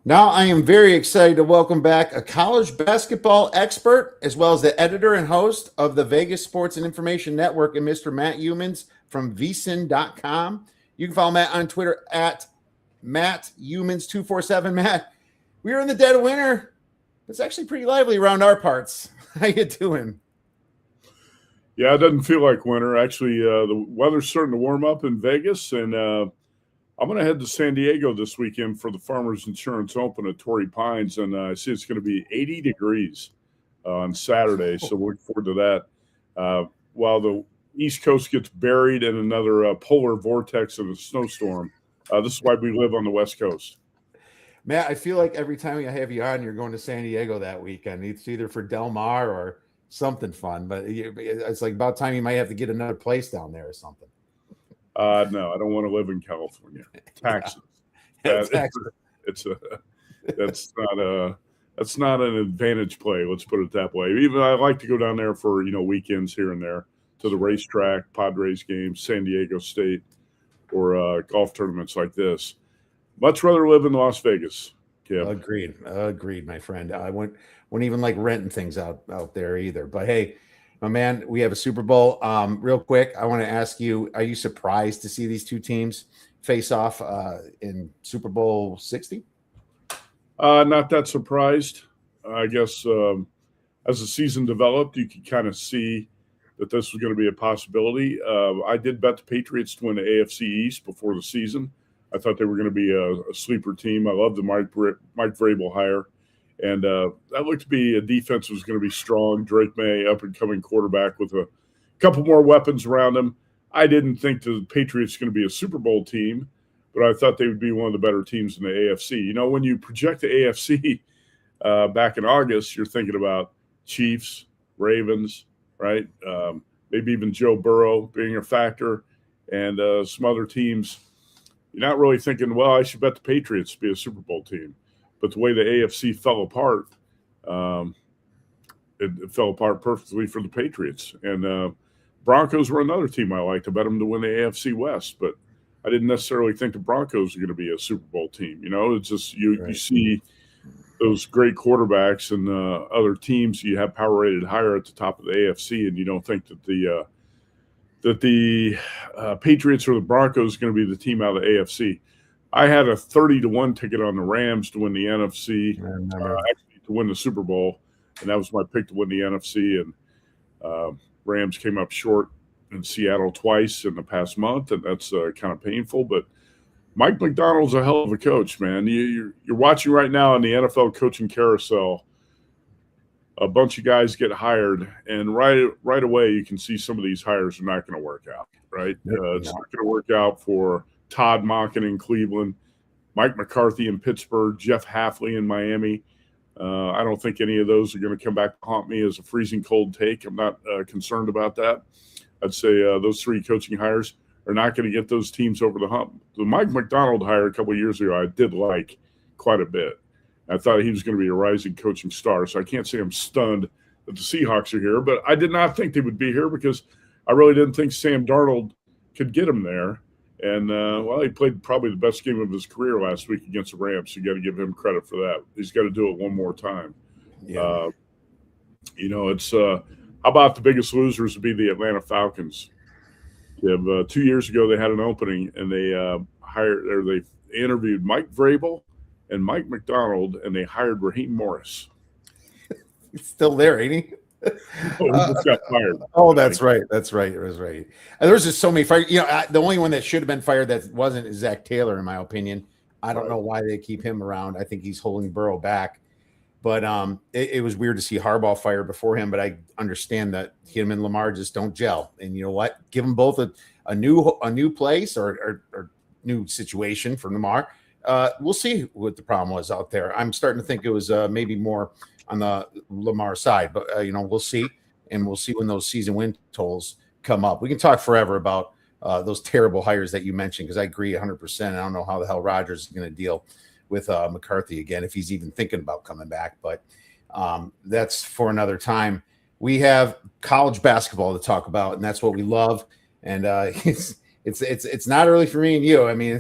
Now I am very excited to welcome back a college basketball expert, as well as the editor and host of the Vegas Sports and Information Network, and Mr. Matt Youmans from vsin.com. You can follow Matt on Twitter at Matt Youmans247. Matt, we are in the dead of winter. It's actually pretty lively around our parts. How you doing? Yeah, it doesn't feel like winter. Actually, the weather's starting to warm up in Vegas, and I'm going to head to San Diego this weekend for the Farmers Insurance Open at Torrey Pines, and I see it's going to be 80 degrees on Saturday, so we look forward to that. While the East Coast gets buried in another polar vortex of a snowstorm, this is why we live on the West Coast. Matt, I feel like every time I have you on, you're going to San Diego that weekend. It's either for Del Mar or something fun, but it's like about time you might have to get another place down there or something. No, I don't want to live in California. Taxes. That's not an advantage play. Let's put it that way. Even I like to go down there for weekends here and there to the racetrack, Padres games, San Diego State, or golf tournaments like this. Much rather live in Las Vegas. Yeah. Agreed, my friend. I wouldn't even like renting things out there either. But hey, my man, we have a Super Bowl. Real quick, I want to ask you: are you surprised to see these two teams face off in Super Bowl 60? Not that surprised. I guess as the season developed, you could kind of see that this was going to be a possibility. I did bet the Patriots to win the AFC East before the season. I thought they were going to be a sleeper team. I love the Mike Vrabel hire. And that looked to be a defense that was going to be strong. Drake May, up-and-coming quarterback with a couple more weapons around him. I didn't think the Patriots were going to be a Super Bowl team, but I thought they would be one of the better teams in the AFC. When you project the AFC back in August, you're thinking about Chiefs, Ravens, right? Maybe even Joe Burrow being a factor, and some other teams. You're not really thinking, well, I should bet the Patriots to be a Super Bowl team. But the way the AFC fell apart, it fell apart perfectly for the Patriots. And Broncos were another team I liked. I bet them to win the AFC West, but I didn't necessarily think the Broncos were going to be a Super Bowl team. It's just you see those great quarterbacks and other teams you have power rated higher at the top of the AFC, and you don't think that the Patriots or the Broncos are going to be the team out of the AFC. I had a 30-1 ticket on the Rams to win the NFC, actually to win the Super Bowl, and that was my pick to win the NFC. And Rams came up short in Seattle twice in the past month, and that's kind of painful. But Mike Macdonald's a hell of a coach, man. You're watching right now in the NFL coaching carousel. A bunch of guys get hired, and right away you can see some of these hires are not going to work out. Right? It's not going to work out for Todd Monken in Cleveland, Mike McCarthy in Pittsburgh, Jeff Hafley in Miami. I don't think any of those are going to come back to haunt me as a freezing cold take. I'm not concerned about that. I'd say those three coaching hires are not going to get those teams over the hump. The Mike Macdonald hire a couple of years ago I did like quite a bit. I thought he was going to be a rising coaching star, so I can't say I'm stunned that the Seahawks are here, but I did not think they would be here because I really didn't think Sam Darnold could get him there. And, he played probably the best game of his career last week against the Rams. So you got to give him credit for that. He's got to do it one more time. Yeah. It's how about the biggest losers would be the Atlanta Falcons. 2 years ago, they had an opening, and they they interviewed Mike Vrabel and Mike Macdonald, and they hired Raheem Morris. He's still there, ain't he? He just got fired. Oh, that's right. That's right. It was right. And there was just so many fired. The only one that should have been fired that wasn't is Zach Taylor, in my opinion. I don't know why they keep him around. I think he's holding Burrow back. But it was weird to see Harbaugh fired before him. But I understand that him and Lamar just don't gel. And you know what? Give them both a new place or new situation for Lamar. We'll see what the problem was out there. I'm starting to think it was maybe more on the Lamar side, but we'll see, and we'll see when those season win totals come up. We can talk forever about those terrible hires that you mentioned, because I agree 100%. I don't know how the hell Rodgers is going to deal with McCarthy again, if he's even thinking about coming back, but that's for another time. We have college basketball to talk about, and that's what we love. And it's not early for me and you. I mean,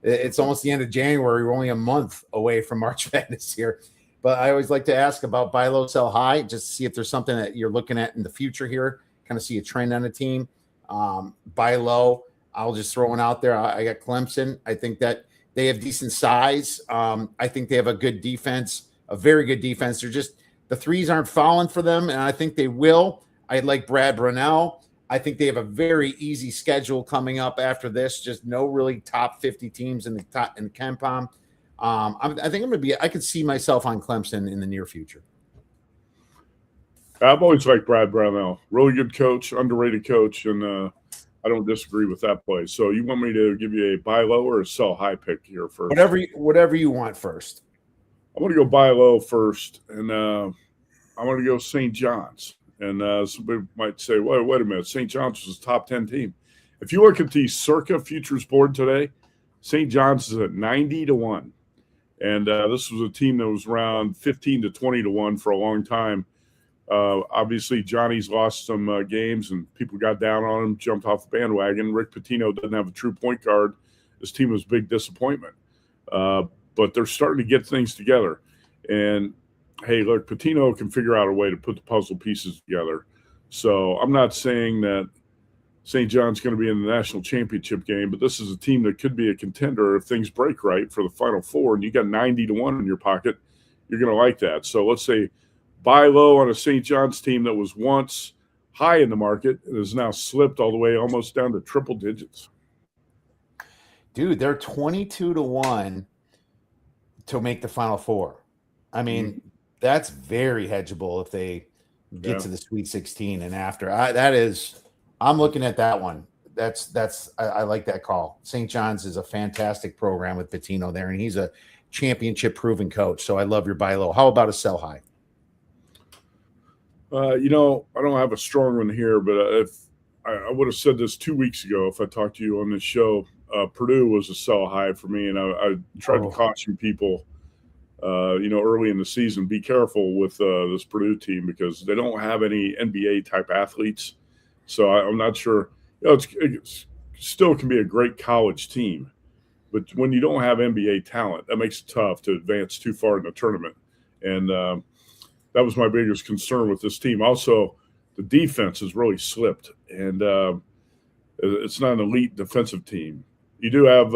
It's almost the end of January. We're only a month away from March Madness here. But I always like to ask about buy low, sell high, just to see if there's something that you're looking at in the future here, kind of see a trend on a team. Buy low, I'll just throw one out there. I got Clemson. I think that they have decent size. I think they have a good defense, a very good defense. They're just the threes aren't falling for them, and I think they will. I like Brad Brownell. I think they have a very easy schedule coming up after this. Just no really top 50 teams in the KenPom. I think I'm going to be. I could see myself on Clemson in the near future. I've always liked Brad Brownell. Really good coach, underrated coach, and I don't disagree with that play. So you want me to give you a buy low or a sell high pick here first? Whatever you want first. I'm going to go buy low first, and I'm going to go St. John's. And somebody might say, wait a minute, St. John's was a top 10 team. If you look at the Circa Futures board today, St. John's is at 90-1. And this was a team that was around 15 to 20-1 for a long time. Obviously, Johnny's lost some games, and people got down on him, jumped off the bandwagon. Rick Pitino doesn't have a true point guard. This team was a big disappointment. But they're starting to get things together. And, hey, look, Pitino can figure out a way to put the puzzle pieces together. So I'm not saying that St. John's going to be in the national championship game, but this is a team that could be a contender if things break right for the Final Four, and you got 90-1 in your pocket. You're going to like that. So let's say buy low on a St. John's team that was once high in the market and has now slipped all the way almost down to triple digits. Dude, they're 22-1 to make the Final Four. I mean, that's very hedgeable if they get to the Sweet 16 and after. I'm looking at that one. I like that call. St. John's is a fantastic program with Pitino there, and he's a championship-proven coach. So I love your buy low. How about a sell high? I don't have a strong one here, but if I would have said this 2 weeks ago if I talked to you on this show. Purdue was a sell high for me, and I tried to caution people, early in the season, be careful with this Purdue team because they don't have any NBA-type athletes. So I'm not sure. It still can be a great college team, but when you don't have NBA talent, that makes it tough to advance too far in the tournament. And that was my biggest concern with this team. Also, the defense has really slipped, and it's not an elite defensive team. You do have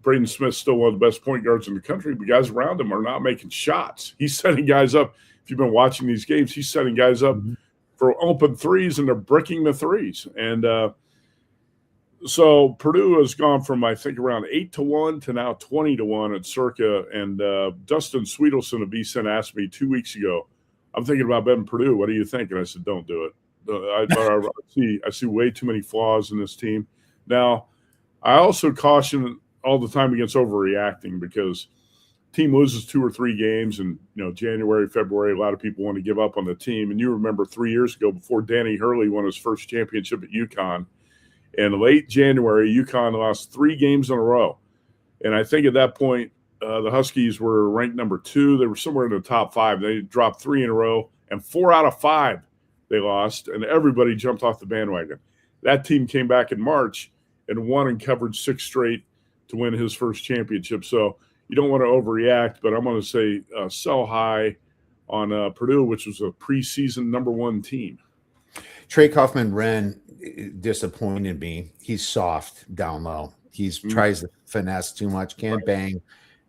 Braden Smith, still one of the best point guards in the country, but guys around him are not making shots. He's setting guys up. If you've been watching these games, he's setting guys up for open threes, and they're bricking the threes. And so Purdue has gone from, I think, around 8-1 to now 20-1 at Circa. And Dustin Sweetelson of VSiN asked me 2 weeks ago, I'm thinking about betting Purdue. What do you think? And I said, don't do it. I see way too many flaws in this team. Now, I also caution all the time against overreacting because team loses 2 or 3 games and, January, February, a lot of people want to give up on the team. And you remember 3 years ago before Danny Hurley won his first championship at UConn, in late January, UConn lost 3 games in a row. And I think at that point, the Huskies were ranked number 2. They were somewhere in the top 5. They dropped 3 in a row, and 4 out of 5 they lost, and everybody jumped off the bandwagon. That team came back in March and won and covered 6 straight to win his first championship. So you don't want to overreact, but I'm going to say sell high on Purdue, which was a preseason number 1 team. Trey Kaufman-Renn disappointed me. He's soft down low. He tries to finesse too much, can't bang.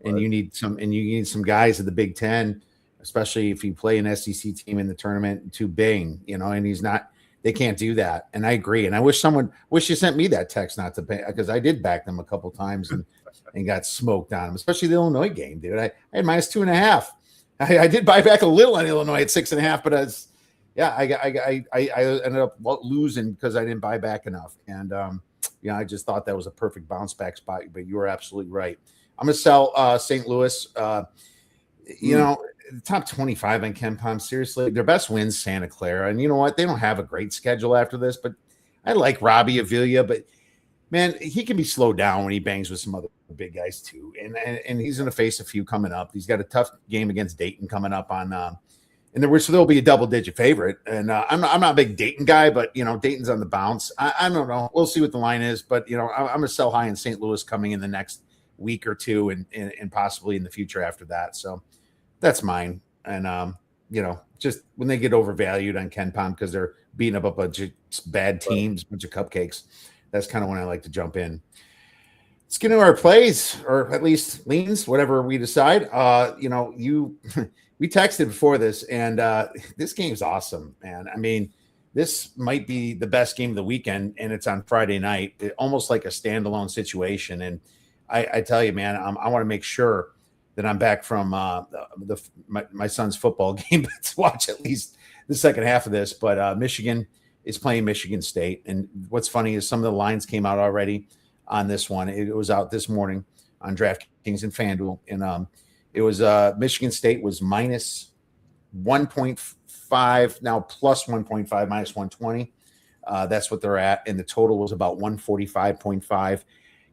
And you need some guys at the Big Ten, especially if you play an SEC team in the tournament, to bang, and he's not. They can't do that. And I agree. And I wish you sent me that text not to pay, because I did back them a couple times and got smoked on them, especially the Illinois game, dude. I had -2.5. I did buy back a little on Illinois at 6.5, but I ended up losing because I didn't buy back enough. And I just thought that was a perfect bounce back spot. But you were absolutely right. I'm gonna sell St. Louis. Top 25 in KenPom. Seriously, their best wins Santa Clara, and you know what? They don't have a great schedule after this, but I like Robbie Avila. But man, he can be slowed down when he bangs with some other big guys too, and he's going to face a few coming up. He's got a tough game against Dayton coming up on, and there'll be a double-digit favorite. And I'm not a big Dayton guy, but Dayton's on the bounce. I don't know. We'll see what the line is, but I'm going to sell high in St. Louis coming in the next week or two and possibly in the future after that. So that's mine. And, just when they get overvalued on Ken Palm because they're beating up a bunch of bad teams, a bunch of cupcakes, that's kind of when I like to jump in. Let's get into our plays, or at least leans, whatever we decide. We texted before this, and this game's awesome, man. I mean, this might be the best game of the weekend, and it's on Friday night, almost like a standalone situation. And I tell you, man, I want to make sure that I'm back from my son's football game to watch at least the second half of this. But Michigan is playing Michigan State, and what's funny is some of the lines came out already on this one. It was out this morning on DraftKings and FanDuel, and it was Michigan State was minus 1.5, now plus 1.5, minus 120. That's what they're at, and the total was about 145.5,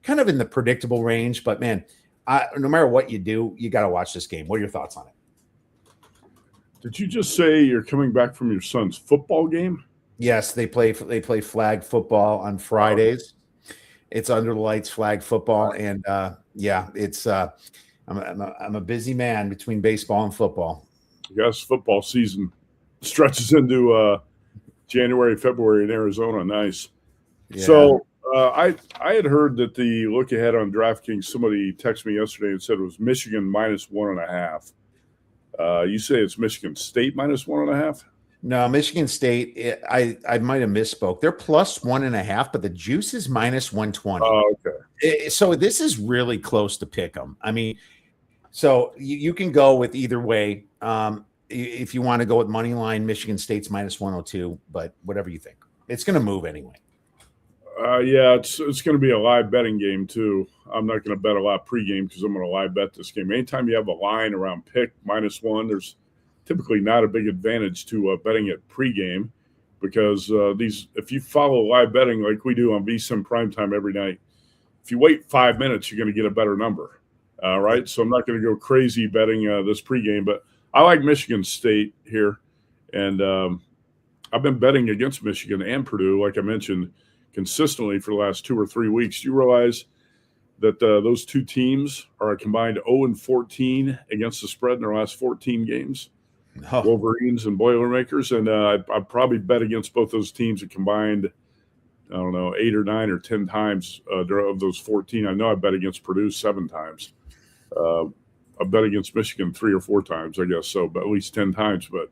kind of in the predictable range. But man, no matter what you do, you got to watch this game. What are your thoughts on it? Did you just say you're coming back from your son's football game? Yes, they play flag football on Fridays. It's under the lights flag football, and it's I'm a busy man between baseball and football. Yes, football season stretches into January, February in Arizona. Nice. Yeah. So I had heard that the look ahead on DraftKings, somebody texted me yesterday and said it was Michigan minus 1.5. You say it's Michigan State minus 1.5? No, Michigan State, I might have misspoke. They're plus 1.5, but the juice is minus 120. Oh, okay. So this is really close to pick 'em. I mean, so you can go with either way. If you want to go with money line, Michigan State's minus 102, but whatever you think. It's going to move anyway. It's going to be a live betting game too. I'm not going to bet a lot pregame because I'm going to live bet this game. Anytime you have a line around pick -1, there's typically not a big advantage to betting it pregame because if you follow live betting like we do on VSiN Primetime every night, if you wait 5 minutes, you're going to get a better number. All right, so I'm not going to go crazy betting this pregame, but I like Michigan State here, and I've been betting against Michigan and Purdue, like I mentioned, consistently for the last 2 or 3 weeks. Do you realize that those two teams are a combined 0-14 against the spread in their last 14 games? No. Wolverines and Boilermakers, and I probably bet against both those teams a combined, I don't know, 8 or 9 or 10 times of those 14. I know I bet against Purdue 7 times. I bet against Michigan 3 or 4 times, I guess so, but at least 10 times. But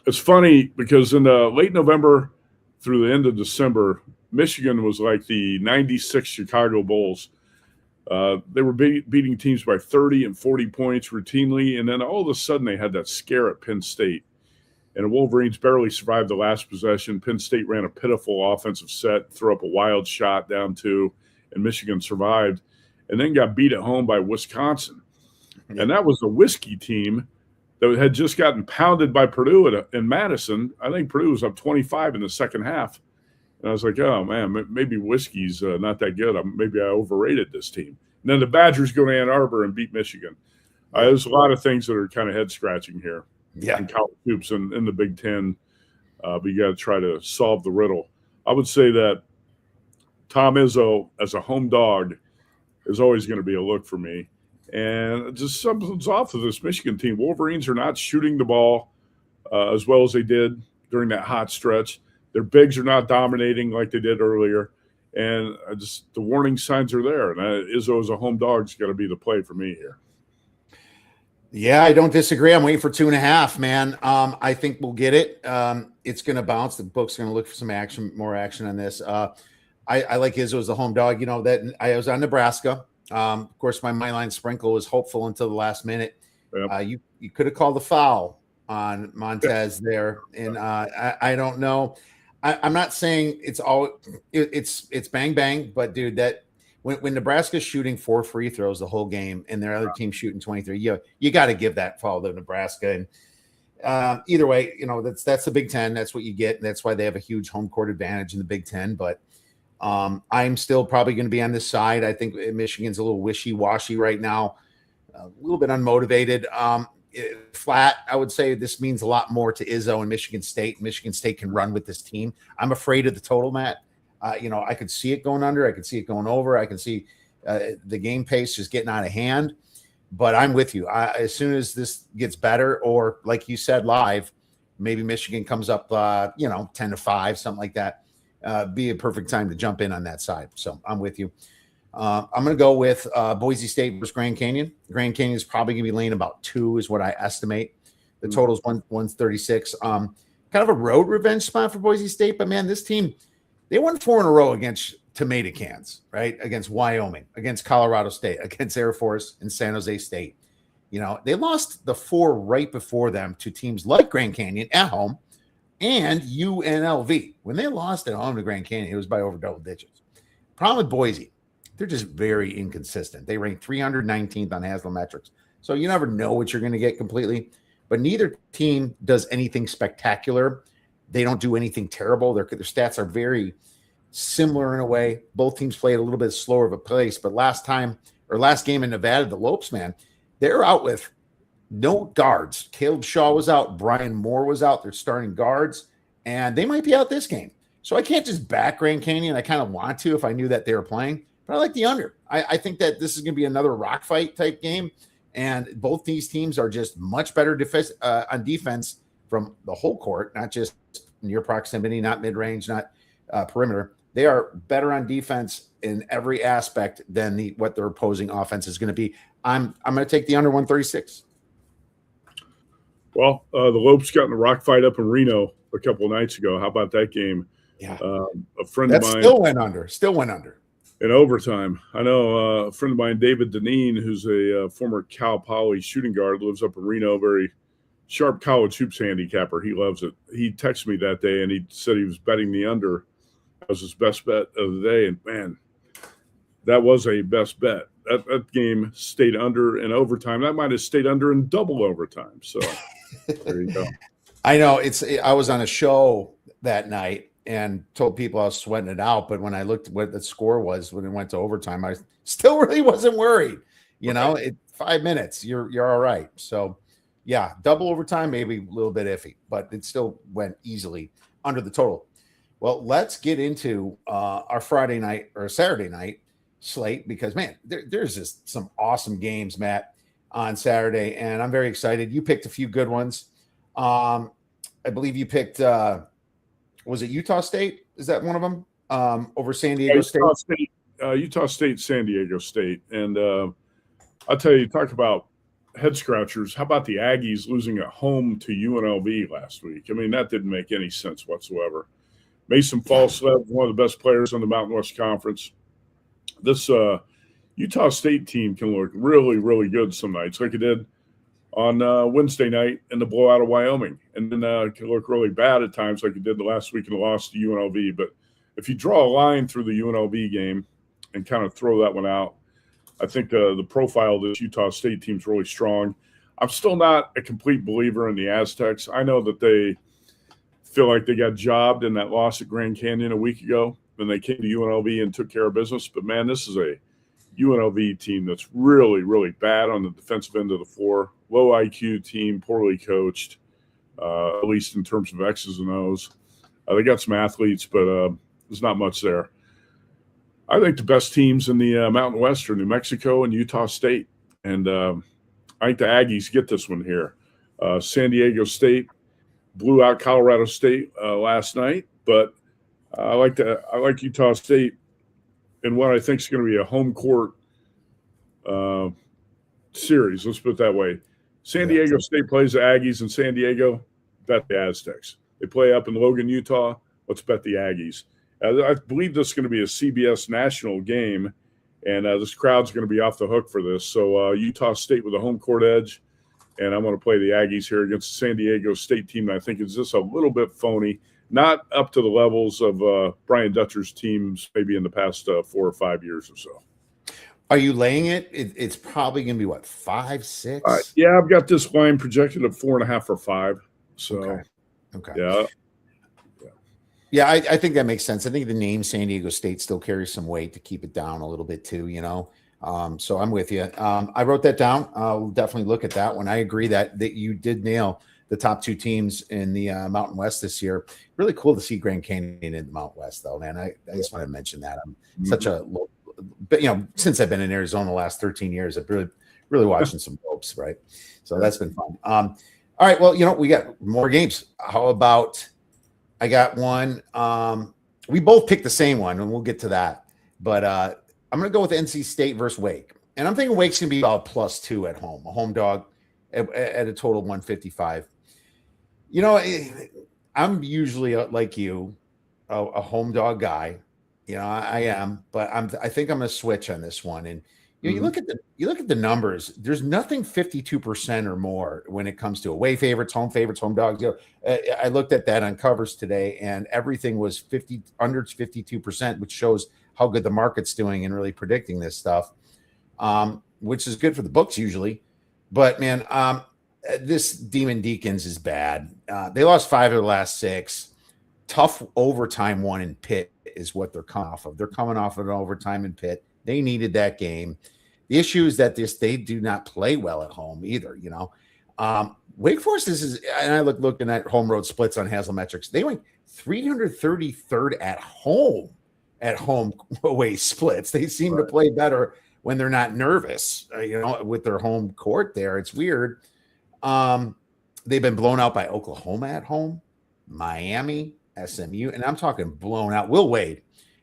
it's funny because in the late November through the end of December, Michigan was like the 96 Chicago Bulls. They were beating teams by 30 and 40 points routinely, and then all of a sudden they had that scare at Penn State. And the Wolverines barely survived the last possession. Penn State ran a pitiful offensive set, threw up a wild shot down 2, and Michigan survived, and then got beat at home by Wisconsin. And that was a whiskey team that had just gotten pounded by Purdue in Madison. I think Purdue was up 25 in the second half. And I was like, oh, man, maybe whiskey's not that good. Maybe I overrated this team. And then the Badgers go to Ann Arbor and beat Michigan. There's a lot of things that are kind of head-scratching here. Yeah. In college hoops and in the Big Ten. But you got to try to solve the riddle. I would say that Tom Izzo, as a home dog, is always going to be a look for me. And just something's off of this Michigan team. Wolverines are not shooting the ball as well as they did during that hot stretch. Their bigs are not dominating like they did earlier. And the warning signs are there. And Izzo as a home dog's got to be the play for me here. Yeah, I don't disagree. I'm waiting for 2.5, man. I think we'll get it. It's going to bounce. The book's going to look for some more action on this. I like Izzo as the home dog. You know, that I was on Nebraska. Of course, my line sprinkle was hopeful until the last minute. Yep. You could have called the foul on Montez there, and I don't know. I'm not saying it's bang bang, but dude, that when Nebraska's shooting 4 free throws the whole game and their other team shooting 23, you got to give that foul to Nebraska. And either way, you know that's the Big Ten. That's what you get, and that's why they have a huge home court advantage in the Big Ten. But I'm still probably going to be on this side. I think Michigan's a little wishy-washy right now, a little bit unmotivated. Flat, I would say this means a lot more to Izzo and Michigan State. Michigan State can run with this team. I'm afraid of the total, Matt. I could see it going under. I could see it going over. I can see The game pace is getting out of hand. But I'm with you. As soon as this gets better, or like you said live, maybe Michigan comes up, 10-5, something like that. Be a perfect time to jump in on that side. So I'm with you. I'm going to go with Boise State versus Grand Canyon. Grand Canyon is probably going to be laying about 2 is what I estimate. The total is 136. Kind of a road revenge spot for Boise State. But, man, this team, they won 4 in a row against tomato cans, right? Against Wyoming, against Colorado State, against Air Force, and San Jose State. They lost the 4 right before them to teams like Grand Canyon at home and UNLV. When they lost at home to Grand Canyon, it was by over double digits. Problem with Boise, they're just very inconsistent. They rank 319th on Haslametrics. So you never know what you're going to get completely. But neither team does anything spectacular. They don't do anything terrible. Their stats are very similar in a way. Both teams played a little bit slower of a pace. But last game in Nevada, the Lopes, man, they're out with no guards. Caleb Shaw was out. Brian Moore was out. They're starting guards. And they might be out this game. So I can't just back Grand Canyon. I kind of want to if I knew that they were playing. But I like the under. I think that this is going to be another rock fight type game. And both these teams are just much better on defense from the whole court, not just near proximity, not mid-range, not perimeter. They are better on defense in every aspect than what their opposing offense is going to be. I'm going to take the under 136. Well, the Lopes got in a rock fight up in Reno a couple of nights ago. How about that game? Yeah, a friend of mine still went under in overtime. I know a friend of mine, David Deneen, who's a former Cal Poly shooting guard, lives up in Reno. Very sharp college hoops handicapper. He loves it. He texted me that day and he said he was betting the under. That was his best bet of the day. And man, that was a best bet. That game stayed under in overtime. That might have stayed under in double overtime. So there you go. I know I was on a show that night and told people I was sweating it out. But when I looked at what the score was when it went to overtime, I still really wasn't worried. 5 minutes, you're all right. So yeah, double overtime, maybe a little bit iffy, but it still went easily under the total. Well, let's get into our Friday night or Saturday night slate because, man, there's just some awesome games, Matt, on Saturday, and I'm very excited. You picked a few good ones. I believe you picked, was it Utah State? Is that one of them? Over San Diego State? Utah State, San Diego State. And I'll tell you, talk about head scratchers. How about the Aggies losing at home to UNLV last week? I mean, that didn't make any sense whatsoever. Mason Falslev, one of the best players on the Mountain West Conference. This Utah State team can look really, really good some nights, like it did on Wednesday night in the blowout of Wyoming. And then it can look really bad at times, like it did the last week in the loss to UNLV. But if you draw a line through the UNLV game and kind of throw that one out, I think the profile of this Utah State team is really strong. I'm still not a complete believer in the Aztecs. I know that they feel like they got jobbed in that loss at Grand Canyon a week ago when they came to UNLV and took care of business. But, man, this is a UNLV team that's really, really bad on the defensive end of the floor. Low IQ team, poorly coached, at least in terms of X's and O's. They got some athletes, but there's not much there. I think the best teams in the Mountain West are New Mexico and Utah State. And I think the Aggies get this one here. San Diego State blew out Colorado State last night, but I like Utah State in what I think is going to be a home court series. Let's put it that way. San Diego State plays the Aggies in San Diego. Bet the Aztecs. They play up in Logan, Utah. Let's bet the Aggies. I believe this is going to be a CBS national game, and this crowd's going to be off the hook for this. So Utah State with a home court edge, and I'm going to play the Aggies here against the San Diego State team that I think is just a little bit phony, not up to the levels of Brian Dutcher's teams maybe in the past 4 or 5 years or so. Are you laying it? It's probably going to be, what, 5, 6? Yeah, I've got this line projected at 4.5 or 5. So, okay. Yeah, I think that makes sense. I think the name San Diego State still carries some weight to keep it down a little bit too, So I'm with you. I wrote that down. I'll definitely look at that one. I agree that you did nail the top 2 teams in the Mountain West this year. Really cool to see Grand Canyon in the Mountain West, though, man. I just want to mention that. I'm such a but since I've been in Arizona the last 13 years, I've really watching some ropes, right? So that's been fun. All right, well, we got more games. How about I got one? We both picked the same one, and we'll get to that. But I'm going to go with NC State versus Wake, and I'm thinking Wake's going to be about +2 at home, a home dog at a total of 155. I'm usually like you, a home dog guy. I am, but I think I'm going to switch on this one. And you look at the numbers. There's nothing 52% or more when it comes to away favorites, home dogs. I looked at that on covers today, and everything was under 52%, which shows how good the market's doing and really predicting this stuff, which is good for the books usually. But man, this Demon Deacons is bad. They lost 5 of the last 6. Tough overtime one in Pitt is what they're coming off of. They're coming off of an overtime in Pitt. They needed that game. The issue is that they do not play well at home either. Wake Forest and I looking at home road splits on Haslametrics. They went 333rd at home away splits. They seem to play better when they're not nervous. With their home court there, it's weird. They've been blown out by Oklahoma at home, Miami, SMU, and I'm talking blown out. Will Wade,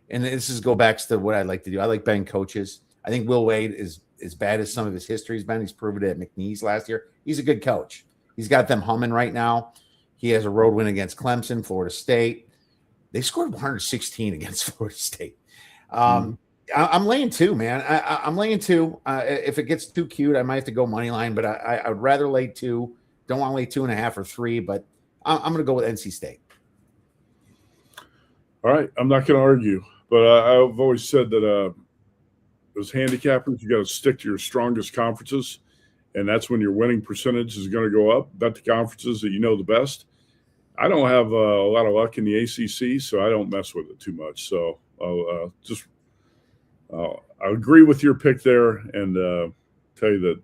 and this is go back to what I like to do. I like betting coaches. I think Will Wade is as bad as some of his history's been. He's proven it at McNeese last year. He's a good coach. He's got them humming right now. He has a road win against Clemson, Florida State. They scored 116 against Florida State. I'm laying 2, man. I'm laying 2. If it gets too cute, I might have to go money line, but I would rather lay 2. Don't want to lay 2.5 or 3, but I'm going to go with NC State. All right, I'm not going to argue, but I've always said that as handicappers, you got to stick to your strongest conferences, and that's when your winning percentage is going to go up. Bet the conferences that you know the best. I don't have a lot of luck in the ACC, so I don't mess with it too much. So I'll agree with your pick there and tell you that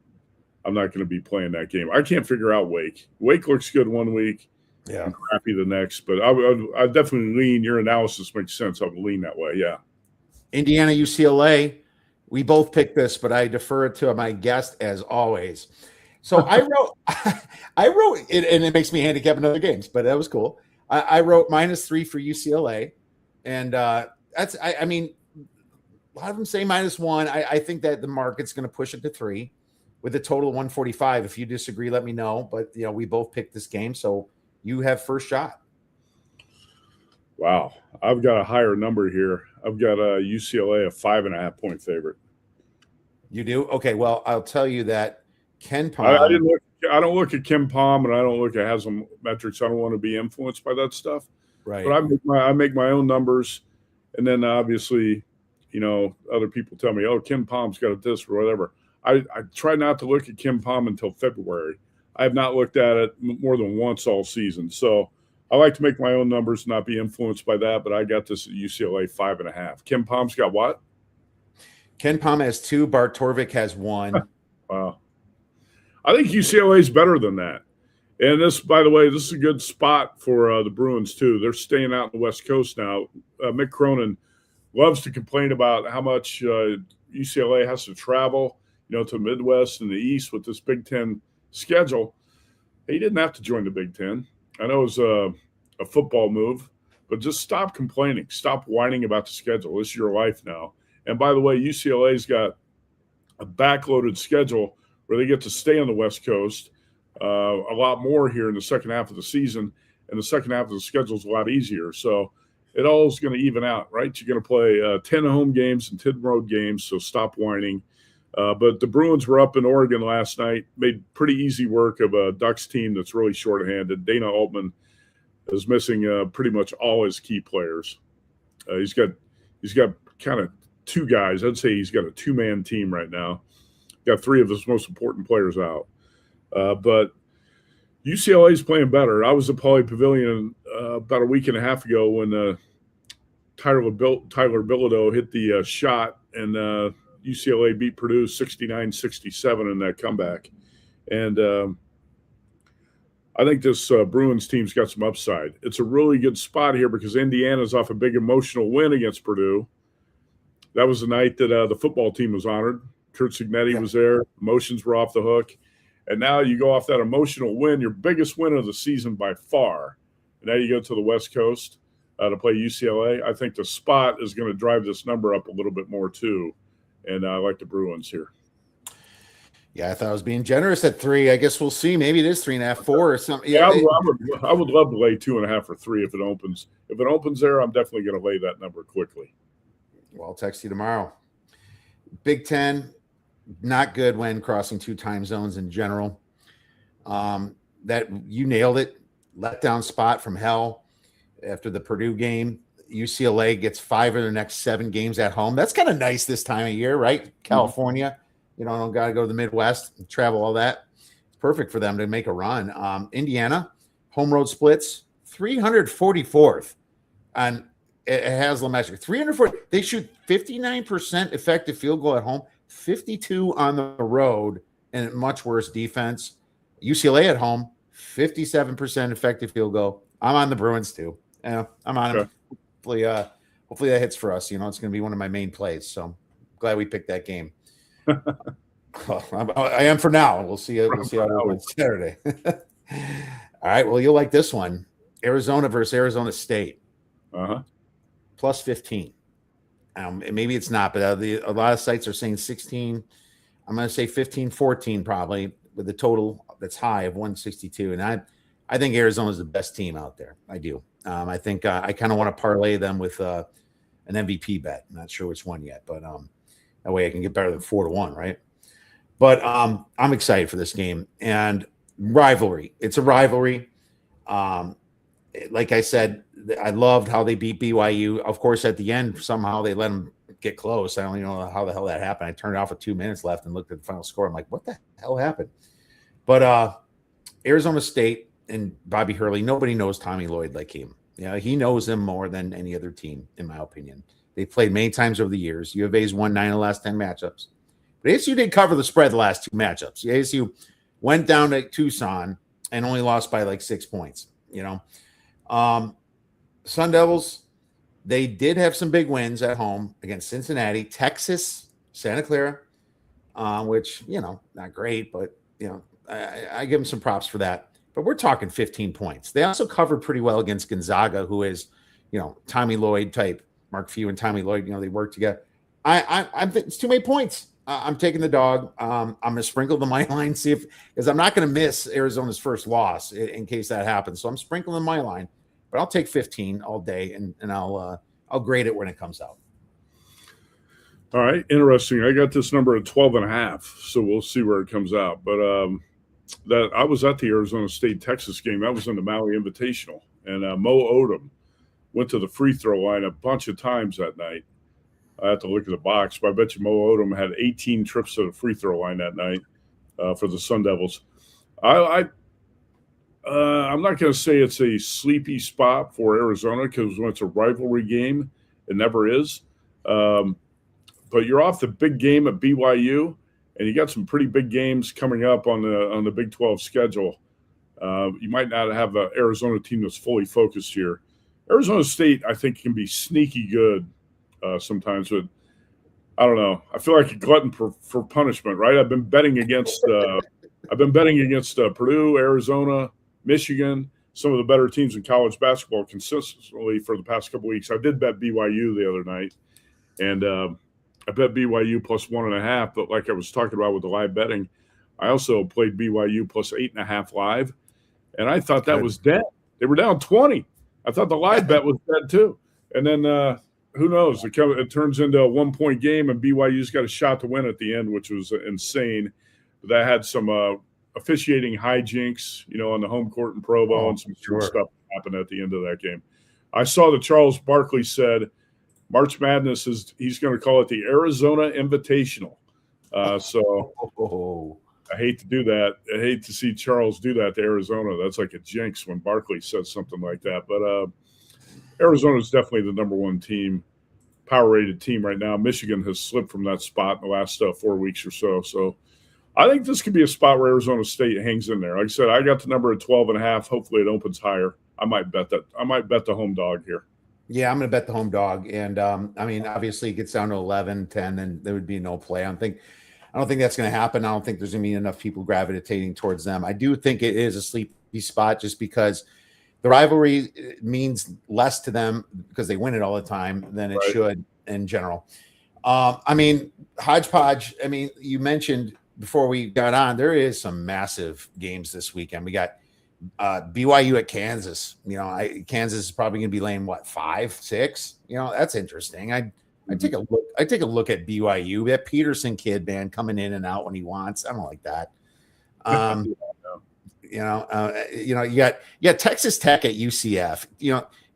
I'm not going to be playing that game. I can't figure out Wake. Wake looks good one week. Yeah, and crappy the next, but I definitely lean. Your analysis makes sense. I would lean that way. Yeah. Indiana, UCLA. We both picked this, but I defer it to my guest as always. So I wrote it, and it makes me handicap in other games, but that was cool. I wrote -3 for UCLA, and that's. I mean, a lot of them say -1. I think that the market's going to push it to 3, with a total of 145. If you disagree, let me know. But we both picked this game, so. You have first shot. Wow. I've got a higher number here. I've got UCLA a 5.5 point favorite. You do? Okay. Well, I'll tell you that Ken Palm. I don't look at Kim Palm and I don't look at Haslametrics. I don't want to be influenced by that stuff. Right. But I make my own numbers. And then obviously, other people tell me, oh, Kim Palm's got this or whatever. I try not to look at Kim Palm until February. I have not looked at it more than once all season. So I like to make my own numbers, not be influenced by that. But I got this at UCLA 5.5. Kim Palm's got what? Ken Palm has 2. Bart Torvik has 1. Wow. I think UCLA is better than that. And this, by the way, this is a good spot for the Bruins too. They're staying out in the West Coast now. Mick Cronin loves to complain about how much UCLA has to travel, to the Midwest and the East with this Big Ten schedule. He didn't have to join the Big Ten. I know it was a football move, but just stop complaining. Stop whining about the schedule. This is your life now. And by the way, UCLA's got a backloaded schedule where they get to stay on the West Coast a lot more here in the second half of the season, and the second half of the schedule is a lot easier. So it all is going to even out, right? You're going to play 10 home games and 10 road games, so stop whining. But the Bruins were up in Oregon last night, made pretty easy work of a Ducks team that's really shorthanded. Dana Altman is missing pretty much all his key players. He's got kind of 2 guys. I'd say he's got a 2-man team right now. Got 3 of his most important players out. But UCLA is playing better. I was at Pauley Pavilion about a week and a half ago when Tyler Bilodeau hit the shot and UCLA beat Purdue 69-67 in that comeback. And I think this Bruins team's got some upside. It's a really good spot here because Indiana's off a big emotional win against Purdue. That was the night that the football team was honored. Kurt Signetti was there. Emotions were off the hook. And now you go off that emotional win, your biggest win of the season by far. And now you go to the West Coast to play UCLA. I think the spot is going to drive this number up a little bit more too. And I like the Bruins here. Yeah, I thought I was being generous at 3. I guess we'll see. Maybe it is 3.5, 4 or something. Yeah, I would love to lay 2.5 or 3 if it opens. If it opens there, I'm definitely going to lay that number quickly. Well, I'll text you tomorrow. Big Ten, not good when crossing 2 time zones in general. That you nailed it. Letdown spot from hell after the Purdue game. UCLA gets 5 of their next 7 games at home. That's kind of nice this time of year, right? California. You know, don't got to go to the Midwest and travel all that. It's perfect for them to make a run. Indiana, home road splits, 344th on Haslam metric. 340. They shoot 59% effective field goal at home, 52 on the road, and much worse defense. UCLA at home, 57% effective field goal. I'm on the Bruins too. Yeah, I'm on them. Hopefully that hits for us. You know, it's going to be one of my main plays. So glad we picked that game. I am for now. We'll see how it goes Saturday. All right. Well, you'll like this one. Arizona versus Arizona State. Plus 15. Maybe it's not, but a lot of sites are saying 16. I'm going to say 15-14 probably with the total that's high of 162. And I think Arizona is the best team out there. I do. I think I kind of want to parlay them with an MVP bet. I'm not sure which one yet, but that way I can get better than 4-1, right? But I'm excited for this game and rivalry. It's a rivalry. Like I said, I loved how they beat BYU. Of course, at the end, somehow they let them get close. I don't even know how the hell that happened. I turned it off with 2 minutes left and looked at the final score. I'm like, what the hell happened? But Arizona State and Bobby Hurley, nobody knows Tommy Lloyd like him. Yeah, he knows him more than any other team, in my opinion. They played many times over the years. U of A's won 9 of the last 10 matchups. But ASU did cover the spread the last 2 matchups. ASU went down to Tucson and only lost by like 6 points, you know. Sun Devils, they did have some big wins at home against Cincinnati, Texas, Santa Clara, which, you know, not great, but, you know, I give them some props for that. But we're talking 15 points. They also covered pretty well against Gonzaga, who is, you know, Tommy Lloyd type. Mark Few and Tommy Lloyd, you know, they work together. I'm it's too many points. I'm taking the dog. I'm going to sprinkle the money line, see if, because I'm not going to miss Arizona's first loss in case that happens. So I'm sprinkling my line, but I'll take 15 all day and I'll grade it when it comes out. All right. Interesting. I got this number at 12.5. So we'll see where it comes out. But that I was at the Arizona State Texas game. That was in the Maui Invitational, and Mo Odom went to the free throw line a bunch of times that night. I have to look at the box, but I bet you Mo Odom had 18 trips to the free throw line that night for the Sun Devils. I'm not going to say it's a sleepy spot for Arizona because when it's a rivalry game, it never is. But you're off the big game at BYU, and you got some pretty big games coming up on the Big 12 schedule. You might not have an Arizona team that's fully focused here. Arizona State, I think, can be sneaky good sometimes, but I don't know. I feel like a glutton for punishment, right? I've been betting against Purdue, Arizona, Michigan, some of the better teams in college basketball consistently for the past couple weeks. I did bet BYU the other night, and I bet BYU plus 1.5. But like I was talking about with the live betting, I also played BYU plus 8.5 live, and I thought that was dead. They were down 20. I thought the live bet was dead too. And then who knows? It turns into a 1-point game, and BYU's got a shot to win at the end, which was insane. But that had some officiating hijinks, you know, on the home court in Provo, and some stuff happened at the end of that game. I saw that Charles Barkley said March Madness he's going to call it the Arizona Invitational. So I hate to do that. I hate to see Charles do that to Arizona. That's like a jinx when Barkley says something like that. But Arizona is definitely the number one team, power-rated team right now. Michigan has slipped from that spot in the last 4 weeks or so. So I think this could be a spot where Arizona State hangs in there. Like I said, I got the number at 12.5. Hopefully it opens higher. I might bet that. I might bet the home dog here. Yeah, I'm going to bet the home dog. And I mean, obviously it gets down to 11, 10, then there would be no play. I don't think that's going to happen. I don't think there's going to be enough people gravitating towards them. I do think it is a sleepy spot just because the rivalry means less to them because they win it all the time than it should in general. I mean, hodgepodge. I mean, you mentioned before we got on, there is some massive games this weekend. We got BYU at Kansas. Kansas is probably going to be laying what 5, 6. That's interesting. I take a look. I take a look at BYU. That Peterson kid, man, coming in and out when he wants. I don't like that. You got Texas Tech at UCF.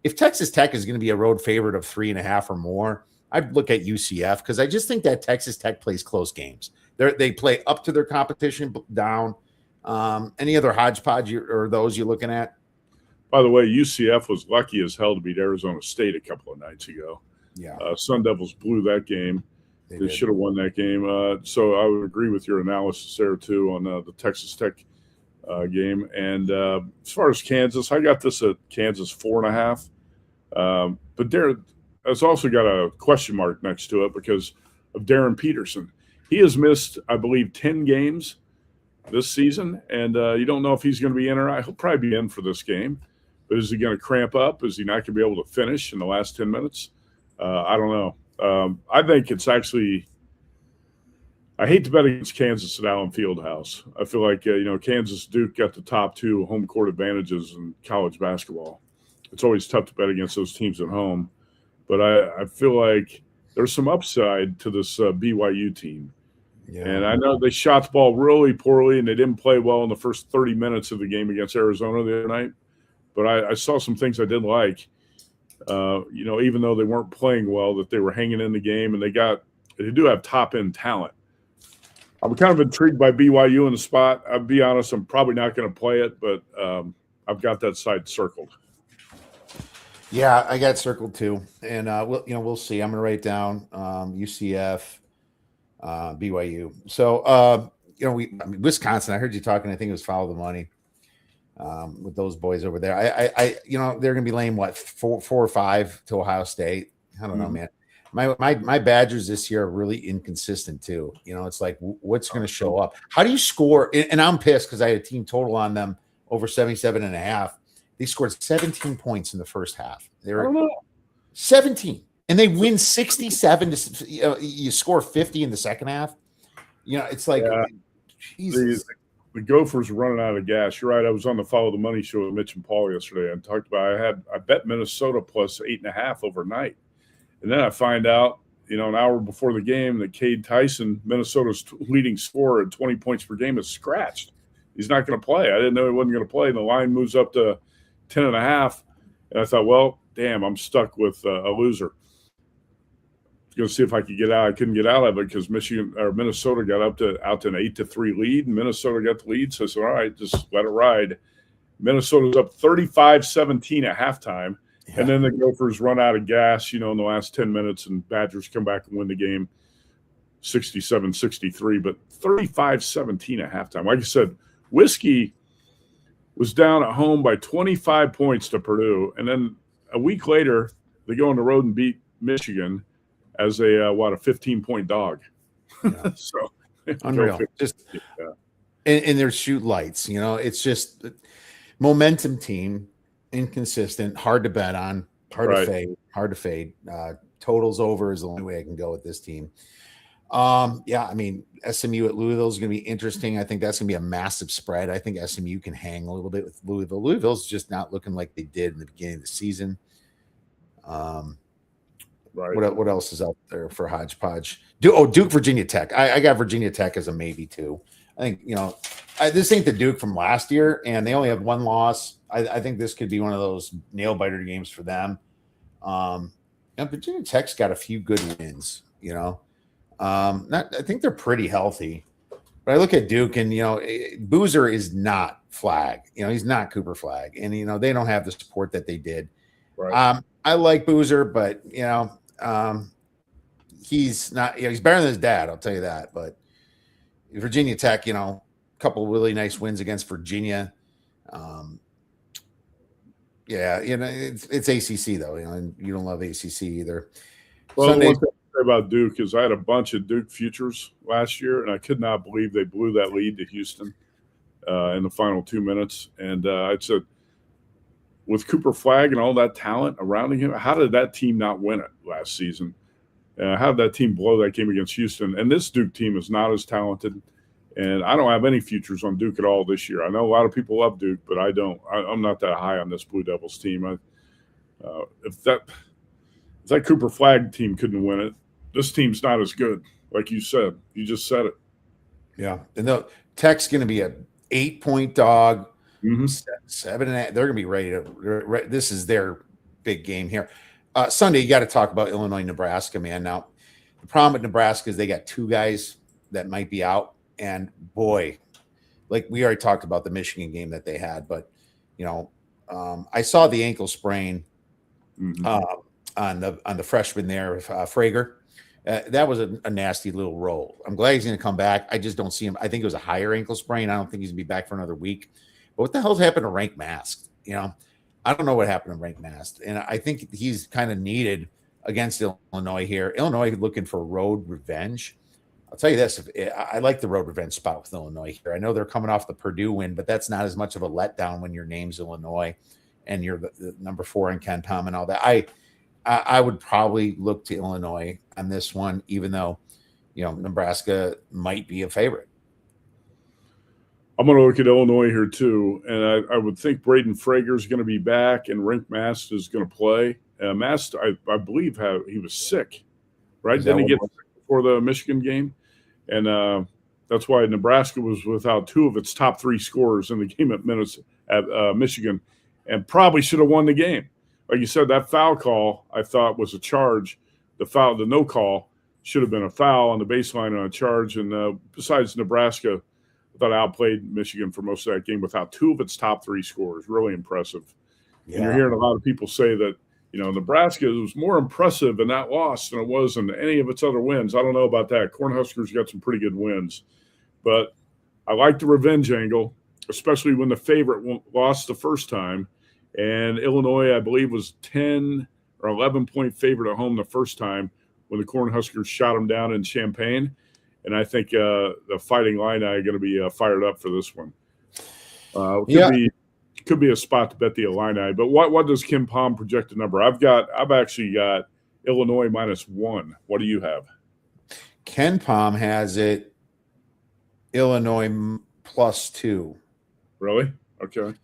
If Texas Tech is going to be a road favorite of 3.5 or more, I'd look at UCF because I just think that Texas Tech plays close games. They play up to their competition, down. Any other hodgepodge or those you're looking at? By the way, UCF was lucky as hell to beat Arizona State a couple of nights ago. Yeah, Sun Devils blew that game. They should have won that game. So I would agree with your analysis there too on the Texas Tech game. And as far as Kansas, I got this at Kansas 4.5. But there has also got a question mark next to it because of Darren Peterson. He has missed, I believe, 10 games this season, and you don't know if he's going to be in or out. He'll probably be in for this game, but is he going to cramp up? Is he not going to be able to finish in the last 10 minutes? I don't know. I think it's actually – I hate to bet against Kansas at Allen Fieldhouse. I feel like, Kansas Duke got the top 2 home court advantages in college basketball. It's always tough to bet against those teams at home, but I feel like there's some upside to this BYU team. Yeah. And I know they shot the ball really poorly and they didn't play well in the first 30 minutes of the game against Arizona the other night. But I saw some things I did like, even though they weren't playing well, that they were hanging in the game and they do have top end talent. I'm kind of intrigued by BYU in the spot. I'll be honest, I'm probably not going to play it, but I've got that side circled. Yeah, I got circled too. And we'll see. I'm going to write down UCF. BYU. So, Wisconsin, I heard you talking, I think it was Follow the Money with those boys over there. They're going to be laying what, 4 or 5 to Ohio State. I don't know, man. My Badgers this year are really inconsistent too. It's like, what's going to show up? How do you score? And I'm pissed because I had a team total on them over 77.5. They scored 17 points in the first half. They were 17. And they win 67 to you score 50 in the second half. It's like Jesus. The Gophers are running out of gas. You're right. I was on the Follow the Money show with Mitch and Paul yesterday and talked about I bet Minnesota plus 8.5 overnight. And then I find out, an hour before the game that Cade Tyson, Minnesota's leading scorer at 20 points per game, is scratched. He's not going to play. I didn't know he wasn't going to play. And the line moves up to 10.5. And I thought, well, damn, I'm stuck with a loser. Going to see if I could get out. I couldn't get out of it because Minnesota got out to an 8-3 lead, and Minnesota got the lead. So I said, all right, just let it ride. Minnesota's up 35-17 at halftime, and then the Gophers run out of gas, in the last 10 minutes, and Badgers come back and win the game 67-63, but 35-17 at halftime. Like I said, Whiskey was down at home by 25 points to Purdue, and then a week later they go on the road and beat Michigan as a 15-point dog. Yeah. So unreal. And their shoot lights. It's just momentum team, inconsistent, hard to bet on, hard to fade. Totals over is the only way I can go with this team. SMU at Louisville is going to be interesting. I think that's going to be a massive spread. I think SMU can hang a little bit with Louisville. Louisville's just not looking like they did in the beginning of the season. Right. What else is out there for hodgepodge? Duke, Virginia Tech. I got Virginia Tech as a maybe too. I think this ain't the Duke from last year, and they only have 1 loss. I think this could be one of those nail biter games for them. Virginia Tech's got a few good wins. I think they're pretty healthy. But I look at Duke, and Boozer is not Flag. He's not Cooper Flag, and they don't have the support that they did. Right. I like Boozer, but he's not. He's better than his dad. I'll tell you that. But Virginia Tech, a couple of really nice wins against Virginia. Yeah, it's ACC though, and you don't love ACC either. Well, Sunday, the one thing I say about Duke is I had a bunch of Duke futures last year, and I could not believe they blew that lead to Houston in the final 2 minutes. And I said, with Cooper Flagg and all that talent around him, how did that team not win it last season? How did that team blow that game against Houston? And this Duke team is not as talented. And I don't have any futures on Duke at all this year. I know a lot of people love Duke, but I don't. I'm not that high on this Blue Devils team. If that Cooper Flagg team couldn't win it, this team's not as good. Like you said, you just said it. Yeah, and the Tech's going to be a 8-point dog. Mm-hmm. 7.5. They're going to be ready to. This is their big game here. Sunday, you got to talk about Illinois, Nebraska, man. Now, the problem with Nebraska is they got two guys that might be out, and boy, like we already talked about the Michigan game that they had, but I saw the ankle sprain on the freshman there, Frager. That was a nasty little roll. I'm glad he's going to come back. I just don't see him. I think it was a higher ankle sprain. I don't think he's going to be back for another week. But what the hell's happened to Rank Mast? I don't know what happened to Rank Mast. And I think he's kind of needed against Illinois here. Illinois looking for road revenge. I'll tell you this. I like the road revenge spot with Illinois here. I know they're coming off the Purdue win, but that's not as much of a letdown when your name's Illinois and you're the number 4 in Ken Pom and all that. I would probably look to Illinois on this one, even though, Nebraska might be a favorite. I'm going to look at Illinois here too, and I would think Braden Frager is going to be back, and Rink Mast is going to play. Mast, I believe, he was sick, right? Didn't he get sick before the Michigan game? And that's why Nebraska was without 2 of its top 3 scorers in the game at Michigan, and probably should have won the game. Like you said, that foul call I thought was a charge. The no call should have been a foul on the baseline on a charge. And besides, Nebraska, I thought outplayed Michigan for most of that game without 2 of its top 3 scorers. Really impressive. Yeah. And you're hearing a lot of people say that Nebraska was more impressive in that loss than it was in any of its other wins. I don't know about that. Cornhuskers got some pretty good wins, but I like the revenge angle, especially when the favorite lost the first time. And Illinois, I believe, was 10 or 11-point favorite at home the first time when the Cornhuskers shot them down in Champaign. And I think the Fighting Illini are going to be fired up for this one. Could be a spot to bet the Illini. But what does Kim Pom project a number? I've actually got Illinois -1. What do you have? Ken Pom has it Illinois +2. Really? Okay.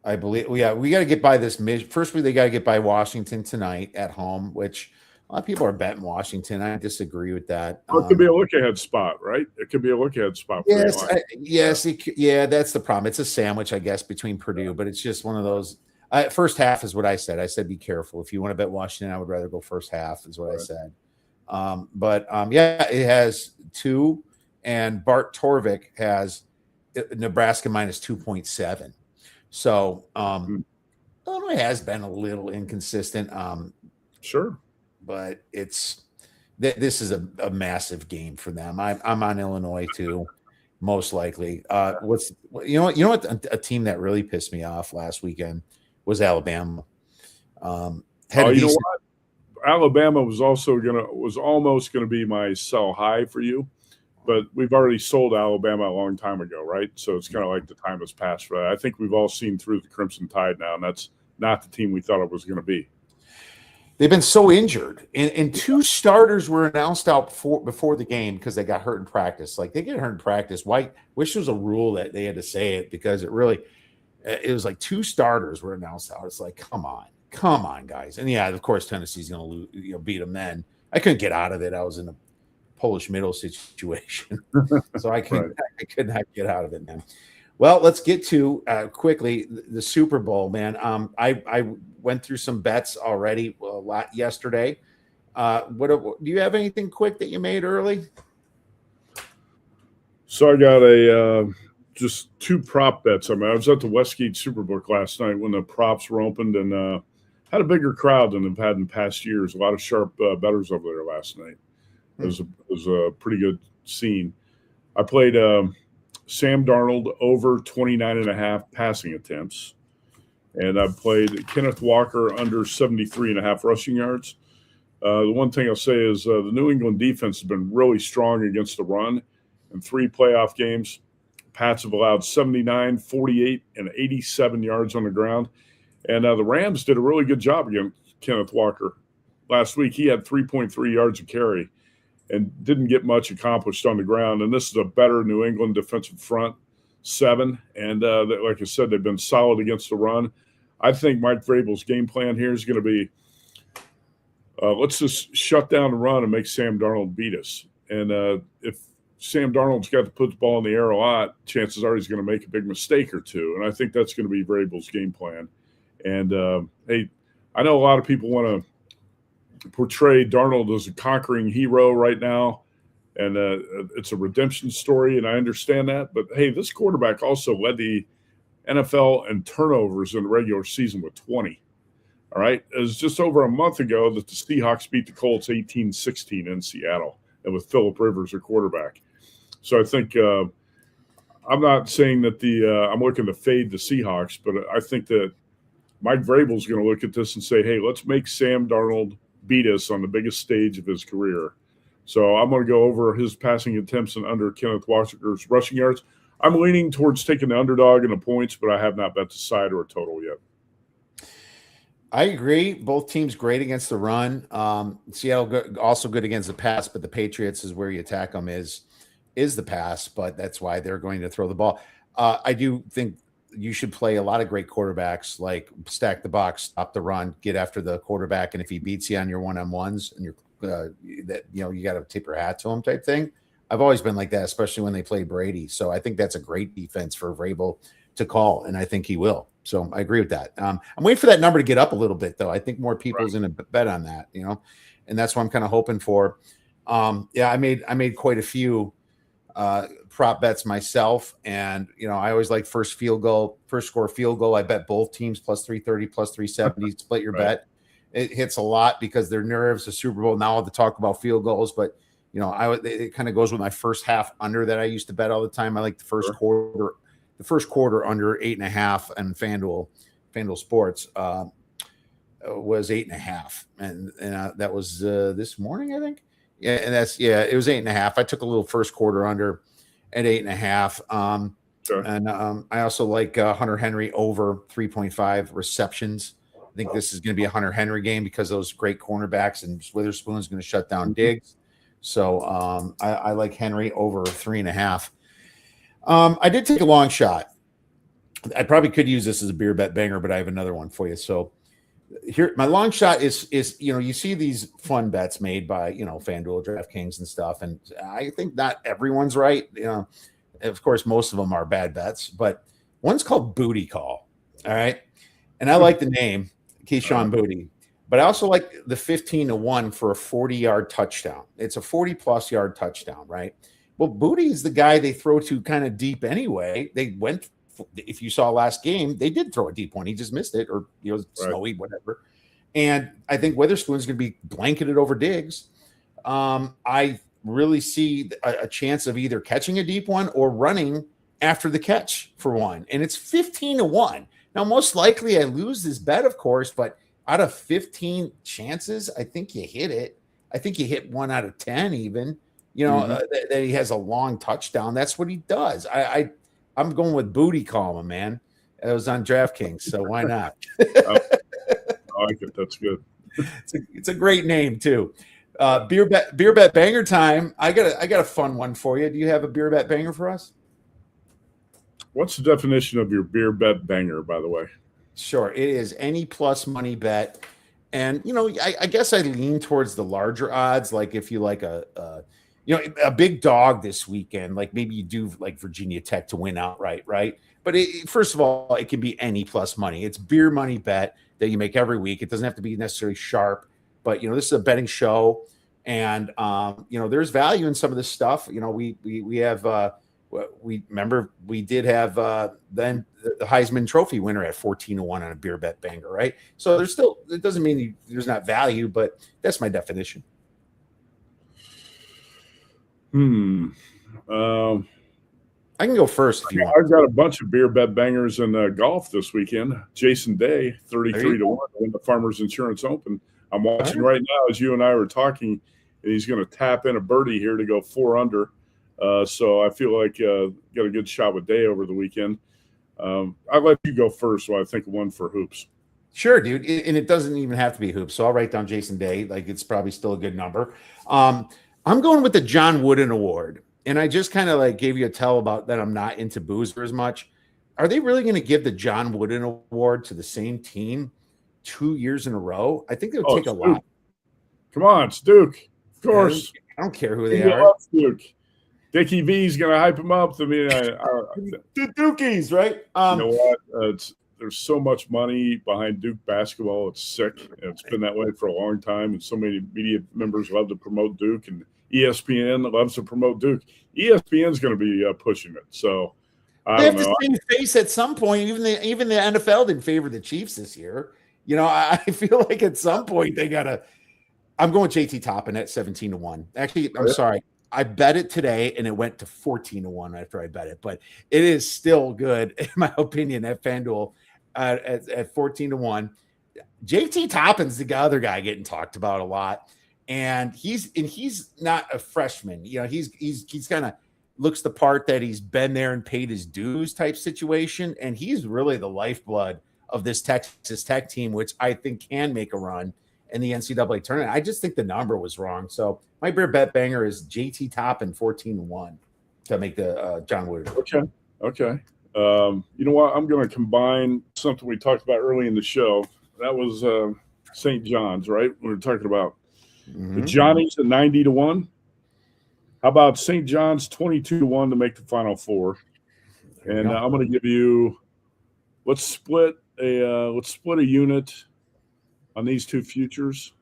I believe, we got to get by this. First, they got to get by Washington tonight at home, which a lot of people are betting Washington. I disagree with that. It could be a look-ahead spot, right? It could be a look-ahead spot. Yes, that's the problem. It's a sandwich, I guess, between Purdue, but it's just one of those. First half is what I said. I said be careful. If you want to bet Washington, I would rather go first half, is what I said. It has 2, and Bart Torvik has Nebraska -2.7. So Illinois has been a little inconsistent. Sure. But this is a massive game for them. I'm on Illinois too, most likely. You know what? A team that really pissed me off last weekend was Alabama. You know what? Alabama was almost gonna be my sell high for you. But we've already sold Alabama a long time ago, right? So it's kind of like the time has passed for that. I think we've all seen through the Crimson Tide now, and that's not the team we thought it was going to be. They've been so injured, and 2 starters were announced out before the game because they got hurt in practice. Like, they get hurt in practice. Wish there was a rule that they had to say it, because it was like 2 starters were announced out. It's like, come on, guys. And yeah, of course, Tennessee's going to beat them. Then I couldn't get out of it. I was in a Polish middle situation, so I could not get out of it, man. Well, let's get to quickly the Super Bowl, man. I went through some bets already a lot yesterday. Do you have anything quick that you made early? So I got just 2 prop bets. I was at the Westgate Superbook last night when the props were opened, and had a bigger crowd than I've had in past years. A lot of sharp bettors over there last night. It was a pretty good scene. I played Sam Darnold over 29.5 passing attempts. And I played Kenneth Walker under 73.5 rushing yards. The one thing I'll say is the New England defense has been really strong against the run. In 3 playoff games, Pats have allowed 79, 48, and 87 yards on the ground. And the Rams did a really good job against Kenneth Walker. Last week, he had 3.3 yards a carry and didn't get much accomplished on the ground. And this is a better New England defensive front 7. And like I said, they've been solid against the run. I think Mike Vrabel's game plan here is going to be, let's just shut down the run and make Sam Darnold beat us. And if Sam Darnold's got to put the ball in the air a lot, chances are he's going to make a big mistake or two. And I think that's going to be Vrabel's game plan. And, hey, I know a lot of people want to portray Darnold as a conquering hero right now, and it's a redemption story, and I understand that. But, hey, this quarterback also led the NFL in turnovers in the regular season with 20. All right? It was just over a month ago that the Seahawks beat the Colts 18-16 in Seattle, and with Phillip Rivers, a quarterback. So I think I'm not saying that I'm looking to fade the Seahawks, but I think that Mike Vrabel's going to look at this and say, hey, let's make Sam Darnold beat us on the biggest stage of his career. So I'm going to go over his passing attempts and under Kenneth Walker's rushing yards. I'm leaning towards taking the underdog and the points, but I have not bet the side or a total yet. I agree. Both teams great against the run. Seattle also good against the pass, but the Patriots is where you attack them is the pass, but that's why they're going to throw the ball. I do think you should play a lot of great quarterbacks, like stack the box, stop the run, get after the quarterback, and if he beats you on your one-on-ones and you're you got to tip your hat to him type thing. I've always been like that, especially when they play Brady. So I think that's a great defense for Vrabel to call, and I think he will. So I agree with that. I'm waiting for that number to get up a little bit, though. I think more people's going to bet on that, and that's what I'm kind of hoping for. I made quite a few prop bets myself, and I always like first score field goal. I bet both teams plus 330, plus 370. Split your bet. It hits a lot because their nerves. The Super Bowl now to talk about field goals, but it kind of goes with my first half under that I used to bet all the time. I like the first quarter. The first quarter under 8.5, and FanDuel Sports was 8.5, and that was this morning, I think. Yeah, and it was 8.5. I took a little first quarter under at 8.5. And I also like Hunter Henry over 3.5 receptions. I think this is going to be a Hunter Henry game because those great cornerbacks, and Witherspoon's going to shut down Diggs. So I like Henry over 3.5. I did take a long shot. I probably could use this as a beer bet banger, but I have another one for you. So here, my long shot is you see these fun bets made by FanDuel, DraftKings, and stuff, and I think not everyone's right. Of course, most of them are bad bets, but one's called Booty Call. All right, and I like the name Keyshawn Booty, but I also like the 15-1 for a 40-yard touchdown. It's a 40+ yard touchdown, right? Well, Booty is the guy they throw to kind of deep anyway. They went, if you saw last game, they did throw a deep one. He just missed it, or snowy, whatever. And I think Witherspoon's going to be blanketed over Diggs. I really see a chance of either catching a deep one or running after the catch for one. And it's 15-1. Now, most likely I lose this bet, of course, but out of 15 chances, I think you hit it. I think you hit 1 out of 10 even. That he has a long touchdown. That's what he does. I'm going with Booty Call, man. It was on DraftKings, so why not? I like it. That's good. It's a great name too. Beer bet banger time. I got a fun one for you. Do you have a beer bet banger for us? What's the definition of your beer bet banger, by the way? Sure, it is any plus money bet, and I guess I lean towards the larger odds. Like if you like a big dog this weekend, like maybe you do like Virginia Tech to win outright, right? But first of all, it can be any plus money. It's beer money bet that you make every week. It doesn't have to be necessarily sharp, but this is a betting show, and there's value in some of this stuff. We have we did have then the Heisman Trophy winner at 14-1 on a beer bet banger, right? So there's still, it doesn't mean there's not value, but that's my definition. I can go first if you want. I've got a bunch of beer bet bangers in golf this weekend. Jason Day, 33 to 1 to win the Farmers Insurance Open. I'm watching right now as you and I were talking, and he's going to tap in a birdie here to go 4 under. So I feel like got a good shot with Day over the weekend. I'll let you go first, so I think one for hoops. Sure, dude. And it doesn't even have to be hoops. So I'll write down Jason Day. Like, it's probably still a good number. I'm going with the John Wooden Award. And I just kind of like gave you a tell about that I'm not into boozer as much. Are they really going to give the John Wooden Award to the same team 2 years in a row? I think it'll take a lot. Come on, it's Duke. Of course. I don't care who they are. Duke. Dickie V's going to hype him up. I mean, the Dukies, right? You know what? There's so much money behind Duke basketball. It's sick. It's been that way for a long time. And so many media members love to promote Duke, and ESPN loves to promote Duke. ESPN's going to be pushing it. So I they don't have know. to save face at some point. Even the NFL didn't favor the Chiefs this year. You know, I feel like at some point they got to. I'm going JT Toppin at 17 to 1. Actually, I'm sorry. I bet it today, and it went to 14 to 1 after I bet it. But it is still good, in my opinion, at FanDuel at 14 to 1. JT Toppin's the other guy getting talked about a lot. And he's not a freshman. You know, he's kind of looks the part that he's been there and paid his dues type situation. And he's really the lifeblood of this Texas Tech team, which I think can make a run in the NCAA tournament. I just think the number was wrong. So my beer bet banger is JT Toppin 14 to 1 to make the John Wood. Okay. You know what? I'm going to combine something we talked about early in the show. That was St. John's, right? We were talking about the Johnnies at 90 to 1. How about St. John's 22 to 1 to make the Final Four? And I'm going to give you. Let's split a unit on these two futures,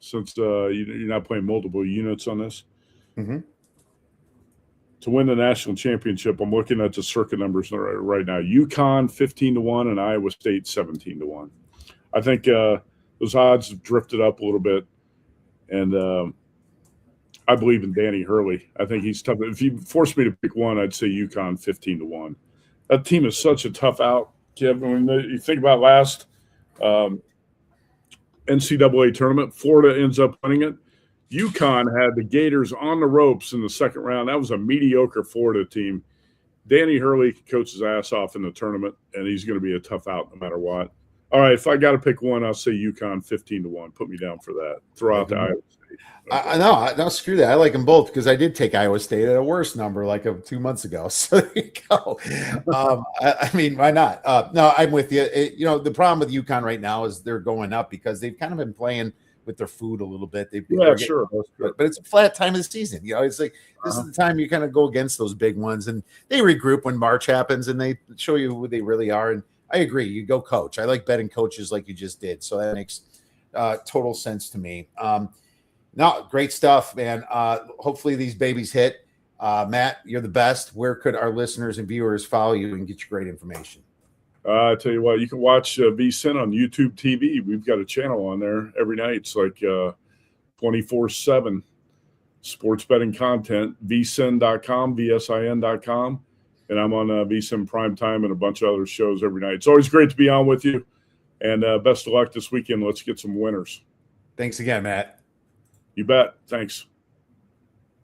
since you're not playing multiple units on this. To win the national championship, I'm looking at the circuit numbers right now. UConn 15 to 1 and Iowa State 17 to 1. I think those odds have drifted up a little bit. And I believe in Danny Hurley. I think he's tough. If you force me to pick one, I'd say UConn 15 to 1. That team is such a tough out, Kevin. When you think about last NCAA tournament, Florida ends up winning it. UConn had the Gators on the ropes in the second round. That was a mediocre Florida team. Danny Hurley coaches his ass off in the tournament, and he's going to be a tough out no matter what. All right, if I got to pick one, I'll say UConn 15 to 1. Put me down for that. Throw out the Iowa State. Okay. No, screw that. I like them both because I did take Iowa State at a worse number like 2 months ago. So there you go. I mean, why not? No, I'm with you. The problem with UConn right now is they're going up because they've kind of been playing with their food a little bit. Sure. But it's a flat time of the season. It's like this is the time you kind of go against those big ones, and they regroup when March happens, and they show you who they really are. And I agree. You go coach. I like betting coaches like you just did. So that makes total sense to me. No, great stuff, man. Hopefully these babies hit. Matt, you're the best. Where could our listeners and viewers follow you and get you great information? I tell you what, you can watch VSIN on YouTube TV. We've got a channel on there every night. It's like 24/7 sports betting content. VSIN.com, VSIN.com. And I'm on VSIN Primetime and a bunch of other shows every night. It's always great to be on with you. And best of luck this weekend. Let's get some winners. Thanks again, Matt. You bet. Thanks.